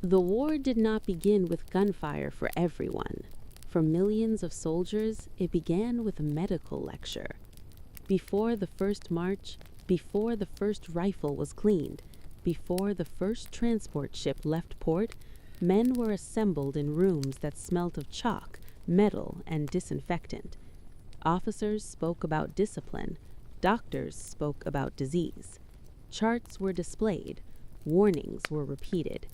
The war did not begin with gunfire for everyone. For millions of soldiers, it began with a medical lecture. Before the first march, before the first rifle was cleaned, before the first transport ship left port, men were assembled in rooms that smelt of chalk, metal, and disinfectant. Officers spoke about discipline. Doctors spoke about disease. Charts were displayed. Warnings were repeated.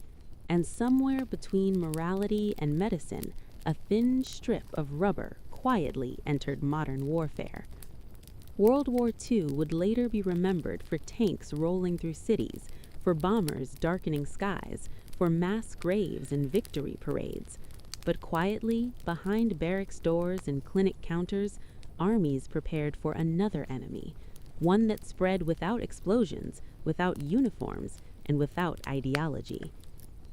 And somewhere between morality and medicine, a thin strip of rubber quietly entered modern warfare. World War II would later be remembered for tanks rolling through cities, for bombers darkening skies, for mass graves and victory parades. But quietly, behind barracks doors and clinic counters, armies prepared for another enemy, one that spread without explosions, without uniforms, and without ideology.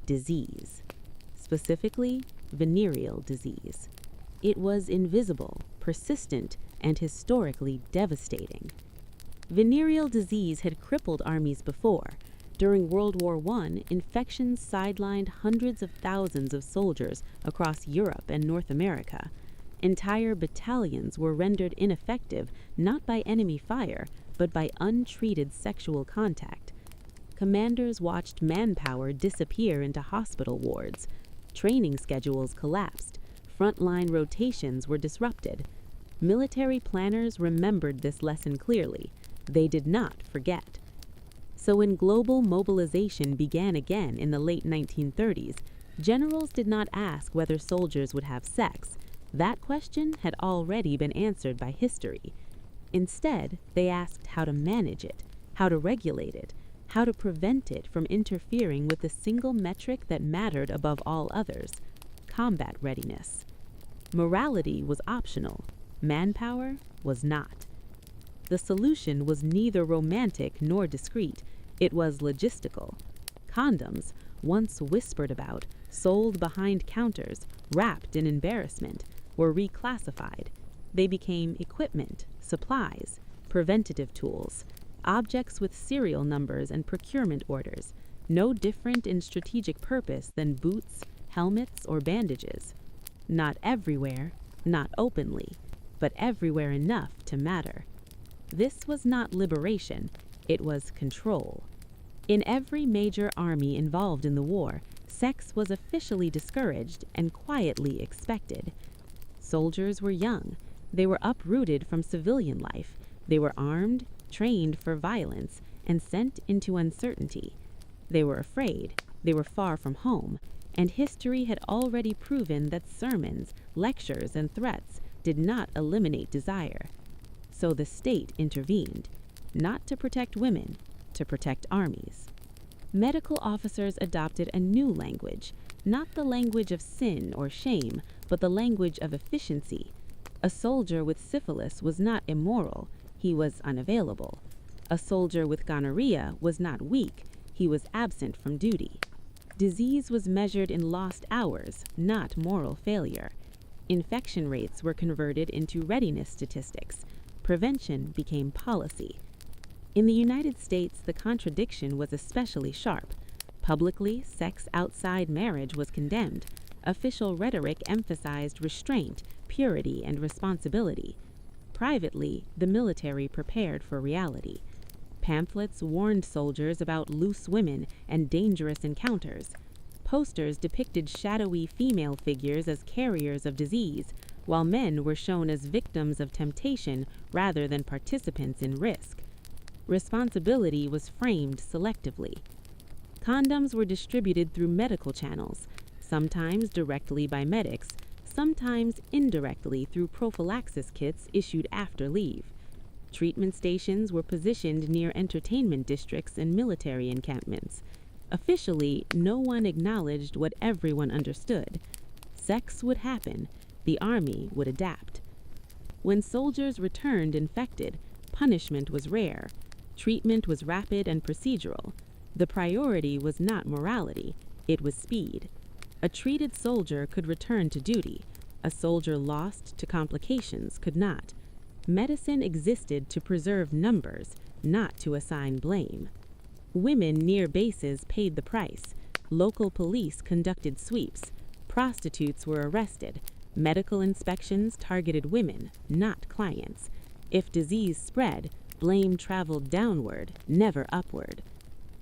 Disease. Specifically, venereal disease. It was invisible, persistent, and historically devastating. Venereal disease had crippled armies before. During World War I, infections sidelined hundreds of thousands of soldiers across Europe and North America. Entire battalions were rendered ineffective not by enemy fire, but by untreated sexual contact. Commanders watched manpower disappear into hospital wards. Training schedules collapsed. Frontline rotations were disrupted. Military planners remembered this lesson clearly. They did not forget. So when global mobilization began again in the late 1930s, generals did not ask whether soldiers would have sex. That question had already been answered by history. Instead, they asked how to manage it, how to regulate it, how to prevent it from interfering with the single metric that mattered above all others: combat readiness. Morality was optional. Manpower was not. The solution was neither romantic nor discreet. It was logistical. Condoms, once whispered about, sold behind counters, wrapped in embarrassment, were reclassified. They became equipment, supplies, preventative tools, objects with serial numbers and procurement orders, no different in strategic purpose than boots, helmets, or bandages. Not everywhere, not openly, but everywhere enough to matter. This was not liberation, it was control. In every major army involved in the war, sex was officially discouraged and quietly expected. Soldiers were young. They were uprooted from civilian life. They were armed, trained for violence, and sent into uncertainty. They were afraid. They were far from home. And history had already proven that sermons, lectures, and threats did not eliminate desire. So the state intervened, not to protect women, to protect armies. Medical officers adopted a new language, not the language of sin or shame, but the language of efficiency. A soldier with syphilis was not immoral, he was unavailable. A soldier with gonorrhea was not weak, he was absent from duty. Disease was measured in lost hours, not moral failure. Infection rates were converted into readiness statistics. Prevention became policy. In the United States, the contradiction was especially sharp. Publicly, sex outside marriage was condemned. Official rhetoric emphasized restraint, purity, and responsibility. Privately, the military prepared for reality. Pamphlets warned soldiers about loose women and dangerous encounters. Posters depicted shadowy female figures as carriers of disease, while men were shown as victims of temptation rather than participants in risk. Responsibility was framed selectively. Condoms were distributed through medical channels, sometimes directly by medics, sometimes indirectly through prophylaxis kits issued after leave. Treatment stations were positioned near entertainment districts and military encampments. Officially, no one acknowledged what everyone understood. Sex would happen. The army would adapt. When soldiers returned infected, punishment was rare. Treatment was rapid and procedural. The priority was not morality, it was speed. A treated soldier could return to duty. A soldier lost to complications could not. Medicine existed to preserve numbers, not to assign blame. Women near bases paid the price. Local police conducted sweeps. Prostitutes were arrested. Medical inspections targeted women, not clients. If disease spread, blame traveled downward, never upward.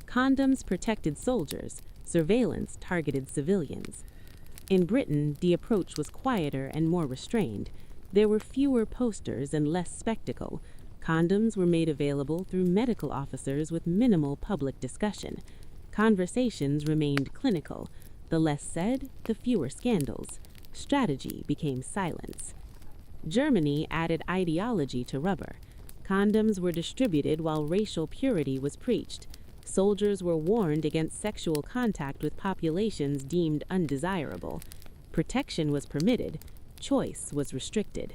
Condoms protected soldiers. Surveillance targeted civilians. In Britain, the approach was quieter and more restrained. There were fewer posters and less spectacle. Condoms were made available through medical officers with minimal public discussion. Conversations remained clinical. The less said, the fewer scandals. Strategy became silence. Germany added ideology to rubber. Condoms were distributed while racial purity was preached. Soldiers were warned against sexual contact with populations deemed undesirable. Protection was permitted. Choice was restricted.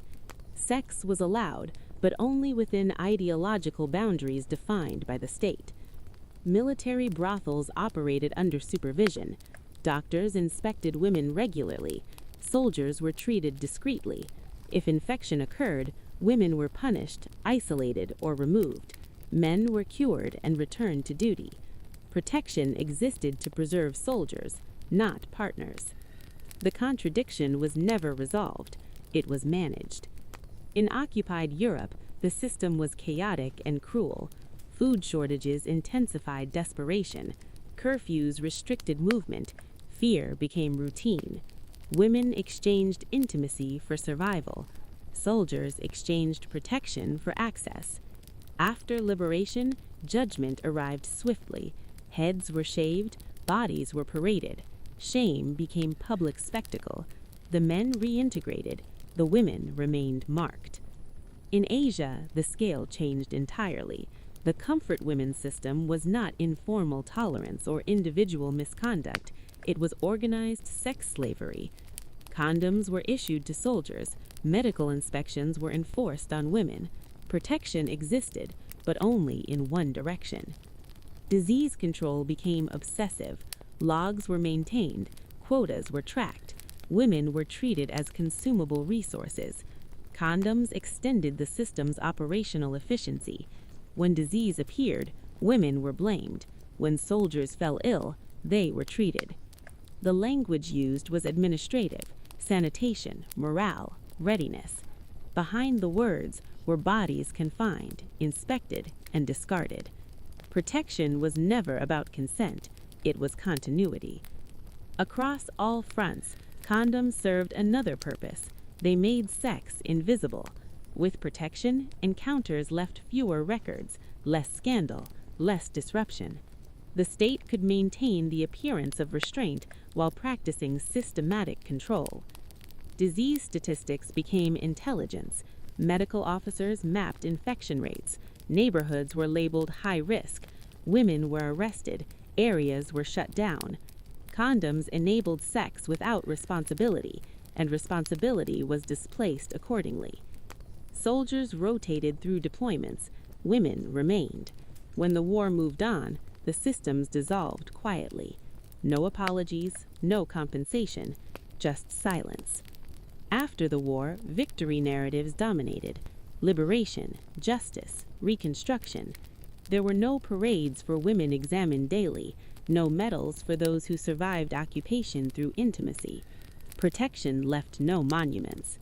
Sex was allowed, but only within ideological boundaries defined by the state. Military brothels operated under supervision. Doctors inspected women regularly. Soldiers were treated discreetly. If infection occurred, women were punished, isolated, or removed. Men were cured and returned to duty. Protection existed to preserve soldiers, not partners. The contradiction was never resolved. It was managed. In occupied Europe, the system was chaotic and cruel. Food shortages intensified desperation. Curfews restricted movement. Fear became routine. Women exchanged intimacy for survival. Soldiers exchanged protection for access. After liberation, judgment arrived swiftly. Heads were shaved, bodies were paraded. Shame became public spectacle. The men reintegrated. The women remained marked. In Asia, the scale changed entirely. The comfort women's system was not informal tolerance or individual misconduct. It was organized sex slavery. Condoms were issued to soldiers. Medical inspections were enforced on women. Protection existed, but only in one direction. Disease control became obsessive. Logs were maintained. Quotas were tracked. Women were treated as consumable resources. Condoms extended the system's operational efficiency. When disease appeared, women were blamed. When soldiers fell ill, they were treated. The language used was administrative, sanitation, morale, readiness. Behind the words were bodies confined, inspected, and discarded. Protection was never about consent, it was continuity. Across all fronts, condoms served another purpose. They made sex invisible. With protection, encounters left fewer records, less scandal, less disruption. The state could maintain the appearance of restraint while practicing systematic control. Disease statistics became intelligence. Medical officers mapped infection rates. Neighborhoods were labeled high risk. Women were arrested. Areas were shut down. Condoms enabled sex without responsibility, and responsibility was displaced accordingly. Soldiers rotated through deployments. Women remained. When the war moved on, the systems dissolved quietly. No apologies, no compensation, just silence. After the war, victory narratives dominated. Liberation, justice, reconstruction. There were no parades for women examined daily, no medals for those who survived occupation through intimacy. Protection left no monuments.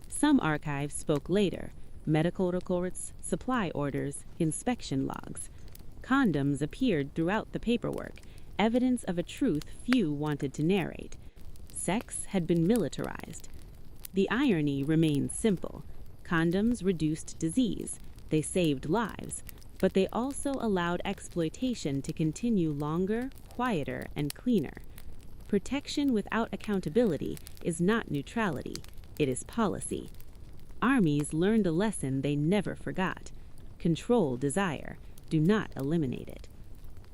Some archives spoke later: medical records, supply orders, inspection logs. Condoms appeared throughout the paperwork, evidence of a truth few wanted to narrate. Sex had been militarized. The irony remains simple. Condoms reduced disease. They saved lives. But they also allowed exploitation to continue longer, quieter, and cleaner. Protection without accountability is not neutrality. It is policy. Armies learned a lesson they never forgot. Control desire. Do not eliminate it.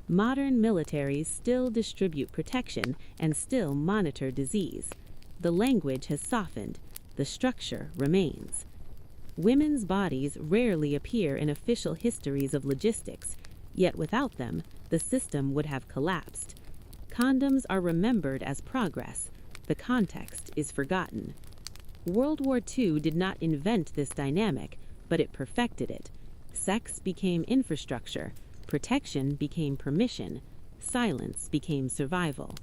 Modern militaries still distribute protection and still monitor disease. The language has softened. The structure remains. Women's bodies rarely appear in official histories of logistics, yet without them, the system would have collapsed. Condoms are remembered as progress. The context is forgotten. World War II did not invent this dynamic, but it perfected it. Sex became infrastructure. Protection became permission. silence became survival.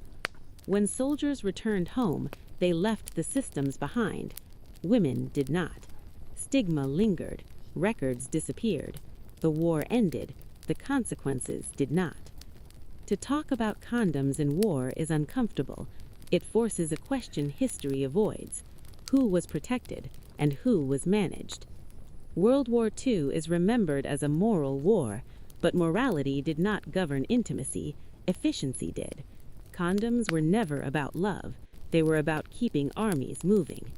When soldiers returned home, they left the systems behind. Women did not. Stigma lingered. Records disappeared. The war ended. The consequences did not. To talk about condoms in war is uncomfortable. It forces a question history avoids. Who was protected and who was managed? World War II is remembered as a moral war, but morality did not govern intimacy, efficiency did. Condoms were never about love, they were about keeping armies moving.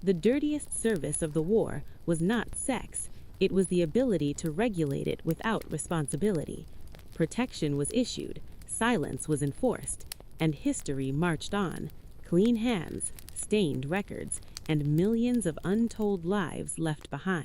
The dirtiest service of the war was not sex, it was the ability to regulate it without responsibility. Protection was issued, silence was enforced, and history marched on. Clean hands, stained records, and millions of untold lives left behind.